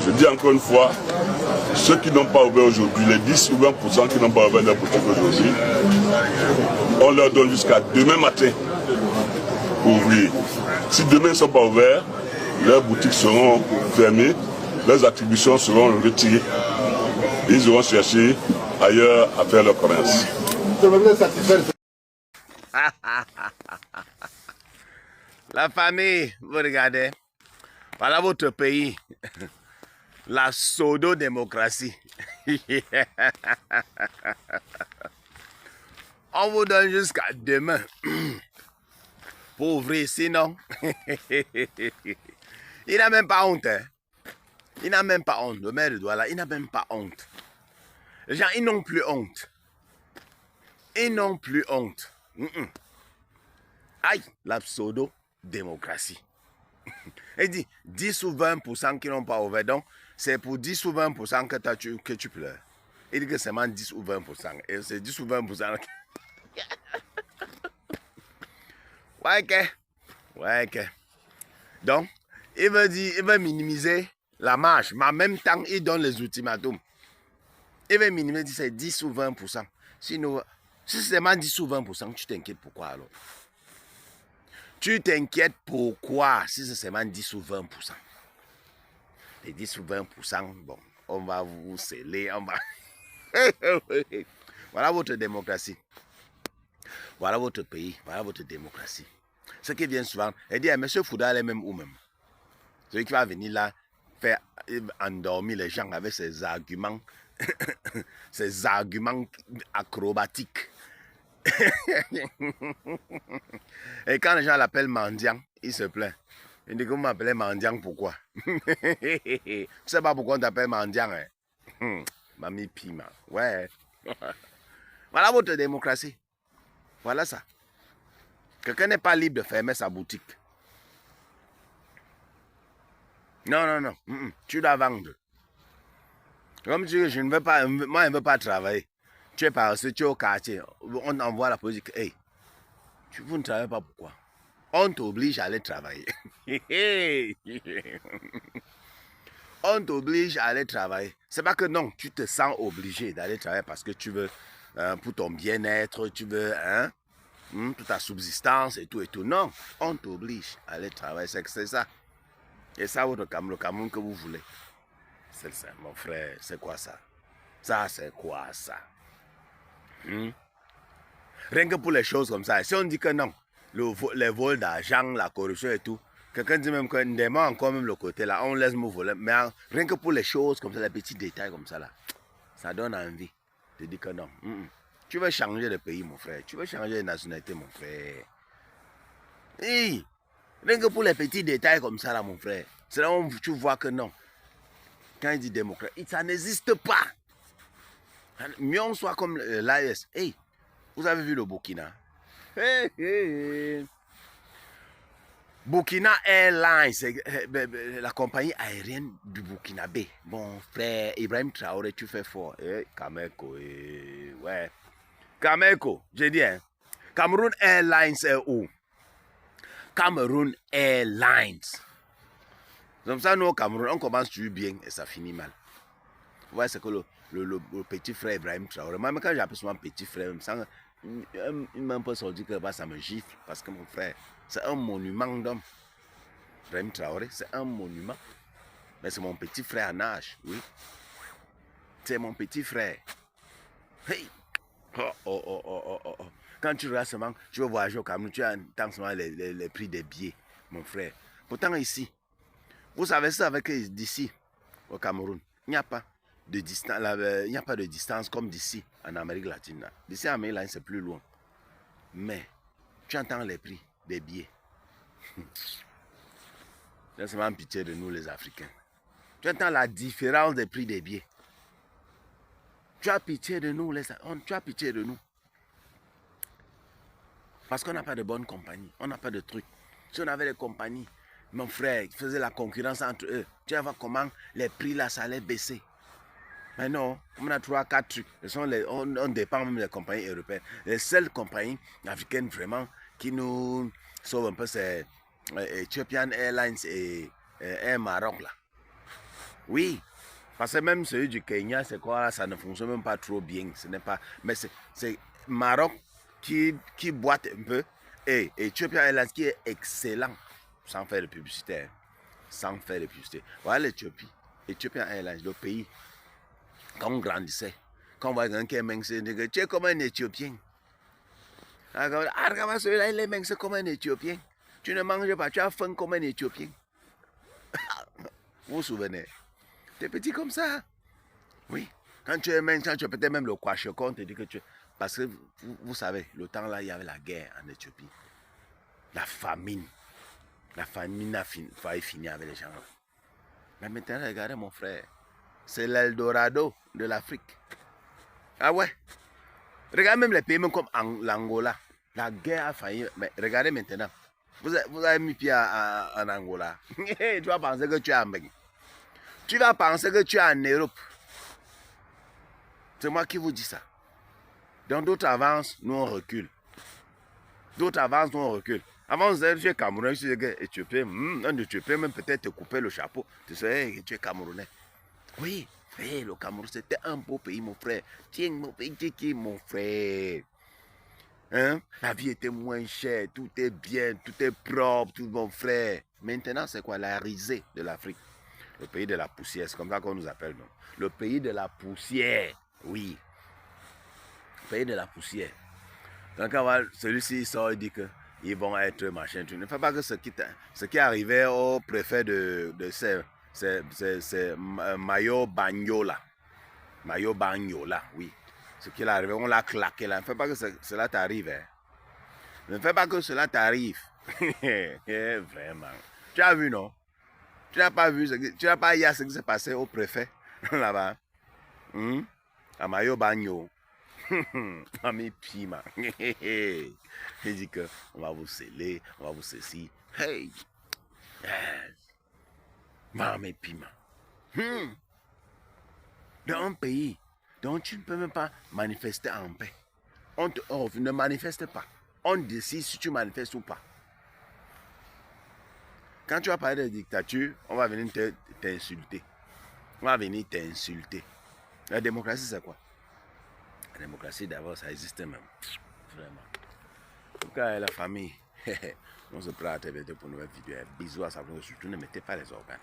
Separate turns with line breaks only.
Je dis encore une fois, ceux qui n'ont pas ouvert aujourd'hui, les 10 ou 20% qui n'ont pas ouvert leur boutique aujourd'hui, on leur donne jusqu'à demain matin pour ouvrir. Si demain ils ne sont pas ouverts, leurs boutiques seront fermées, leurs attributions seront retirées. Ils auront cherché ailleurs à faire leur commerce.
La famille, vous regardez, voilà votre pays, la pseudo-démocratie. On vous donne jusqu'à demain pour ouvrir, sinon, il n'a même pas honte. Hein? Il n'a même pas honte, le maire de Douala, il n'a même pas honte. Les gens, ils n'ont plus honte. Ils n'ont plus honte. Aïe, la pseudo-démocratie. Il dit 10 ou 20% qui n'ont pas ouvert. Donc, c'est pour 10 ou 20% que tu pleures. Il dit que c'est seulement 10 ou 20%. Et c'est 10 ou 20%. Ouais, ok. Donc, il veut minimiser la marge. Mais en même temps, il donne les ultimatums. Il veut minimiser, c'est 10 ou 20%. Sinon, si c'est seulement 10 ou 20%, tu t'inquiètes pourquoi alors? Tu t'inquiètes pourquoi si c'est seulement 10 ou 20%. Les 10 ou 20%, bon, on va vous sceller, on va... Voilà votre démocratie. Voilà votre pays, voilà votre démocratie. Ce qui vient souvent, elle dit, M. Fouda, elle est même où même? Celui qui va venir là, faire endormir les gens avec ses arguments, ses arguments acrobatiques. Et quand les gens l'appellent mendiant, il se plaint. Il dit que vous m'appelez mendiant, pourquoi? Tu sais pas pourquoi on t'appelle mendiant, hein? Mamie Pima, ouais. Voilà votre démocratie. Voilà ça. Quelqu'un n'est pas libre de fermer sa boutique. Non. Tu dois vendre. Comme tu dis, je ne veux pas, moi je ne veux pas travailler. Tu es parti, tu es au quartier. On envoie la police. Hey, vous ne travaillez pas pourquoi? On t'oblige à aller travailler. On t'oblige à aller travailler. C'est pas que non, tu te sens obligé d'aller travailler parce que tu veux, pour ton bien-être, tu veux, toute ta subsistance et tout. Non, on t'oblige à aller travailler. C'est ça. Et ça, le Cameroun que vous voulez. C'est ça, mon frère. C'est quoi ça? Ça, c'est quoi ça? Rien que pour les choses comme ça. Si on dit que non, les vols d'argent, la corruption et tout, quelqu'un dit même qu'on dément encore même le côté là, on laisse me voler. Mais rien que pour les choses comme ça, les petits détails comme ça là, ça donne envie de dire que non. Tu veux changer de pays, mon frère. Tu veux changer de nationalité, mon frère. Hey, rien que pour les petits détails comme ça là, mon frère. C'est là où tu vois que non. Quand il dit démocratie, ça n'existe pas. Mieux on soit comme l'AES. Hey, vous avez vu le Burkina? Hey. Burkina Airlines, la compagnie aérienne du Burkinabé. Mon frère Ibrahim Traoré, tu fais fort. Kameko, ouais. Kameko, j'ai dit, hein. Cameroon Airlines est où? Cameroon Airlines. Comme ça, nous au Cameroun, on commence toujours bien et ça finit mal. Vous voyez, c'est que le petit frère Ibrahim Traoré, moi, quand j'appelle souvent petit frère, il m'a un peu sorti que ça me gifle parce que mon frère, c'est un monument d'homme. Ibrahim Traoré, c'est un monument. Mais c'est mon petit frère en âge, oui. C'est mon petit frère. Hey! Oh. Quand tu regardes seulement, tu veux voyager au Cameroun, tu entends seulement les prix des billets, mon frère. Pourtant ici, vous savez ça avec d'ici, au Cameroun, il n'y a pas de distance, il n'y a pas de distance comme d'ici en Amérique latine. D'ici en Amérique latine, c'est plus loin. Mais tu entends les prix des billets. J'ai seulement pitié de nous les Africains. Tu entends la différence des prix des billets. Tu as pitié de nous, tu as pitié de nous. Parce qu'on n'a pas de bonne compagnie, on n'a pas de trucs. Si on avait des compagnies, mon frère, qui faisait la concurrence entre eux, tu vas voir comment les prix là, ça allait baisser. Mais non, on a 3-4 trucs. On dépend même des compagnies européennes. Les seules compagnies africaines vraiment qui nous sauvent un peu, c'est Ethiopian Airlines et Air Maroc là. Oui. Parce que même celui du Kenya, c'est quoi, ça ne fonctionne même pas trop bien. Ce n'est pas. Mais c'est Maroc qui boite un peu. Et Ethiopian Airlines qui est excellent. Sans faire de publicité. Hein. Sans faire de publicité. Voilà l'Éthiopie. Ethiopian Airlines, le pays. Quand on grandissait, quand on voit quelqu'un qui est mince, tu es comme un Éthiopien. Ah, regarde celui-là, il est mince comme un Éthiopien. Tu ne manges pas, tu as faim comme un Éthiopien. Vous vous souvenez? Tu es petit comme ça. Oui. Quand tu es mince, quand tu es peut-être même le kwashoko, on te dit que tu es... Parce que vous savez, le temps là, il y avait la guerre en Éthiopie. La famine. La famine a failli finir avec les gens. Mais maintenant, regardez mon frère. C'est l'Eldorado de l'Afrique. Ah ouais. Regardez même les pays même comme l'Angola. La guerre a failli. Mais regardez maintenant. Vous avez mis pied en Angola. Tu vas penser que tu es en Belgique. Tu vas penser que tu es en Europe. C'est moi qui vous dis ça. Donc d'autres avancent, nous on recule. D'autres avancent, nous on recule. Avant, vous savez, tu es Camerounais, tu es Éthiopien. Un Éthiopien même peut-être te couper le chapeau. Tu sais que tu es Camerounais. Oui, hey, le Cameroun c'était un beau pays, mon frère. Tiens, mon pays, mon frère. Hein? La vie était moins chère, tout est bien, tout est propre, tout mon frère. Maintenant, c'est quoi? La risée de l'Afrique. Le pays de la poussière, c'est comme ça qu'on nous appelle. Non? Le pays de la poussière, oui. Le pays de la poussière. Donc, celui-ci sort et dit qu'ils vont être machin. Tu ne fais pas que ce qui arrivait au préfet de c'est Mayo Bagnola. Mayo Bagnola, oui. Ce qui est arrivé, on l'a claqué là. Ne fais pas que cela t'arrive. Hein. Ne fais pas que cela t'arrive. Vraiment. Tu as vu, non? Tu n'as pas vu, tu n'as pas hier ce qui s'est passé au préfet là-bas. À Mayo Bagno. Ami Pima. Il dit que on va vous sceller, on va vous ceci. Hey! Mami Pima. Dans un pays dont tu ne peux même pas manifester en paix. On te offre, ne manifeste pas. On décide si tu manifestes ou pas. Quand tu vas parler de dictature, on va venir t'insulter. On va venir t'insulter. La démocratie, c'est quoi? La démocratie, d'abord, ça existe même. Vraiment. En tout cas, la famille, on se prend à TVT pour une nouvelle vidéo. Bisous à ça, surtout ne mettez pas les organes.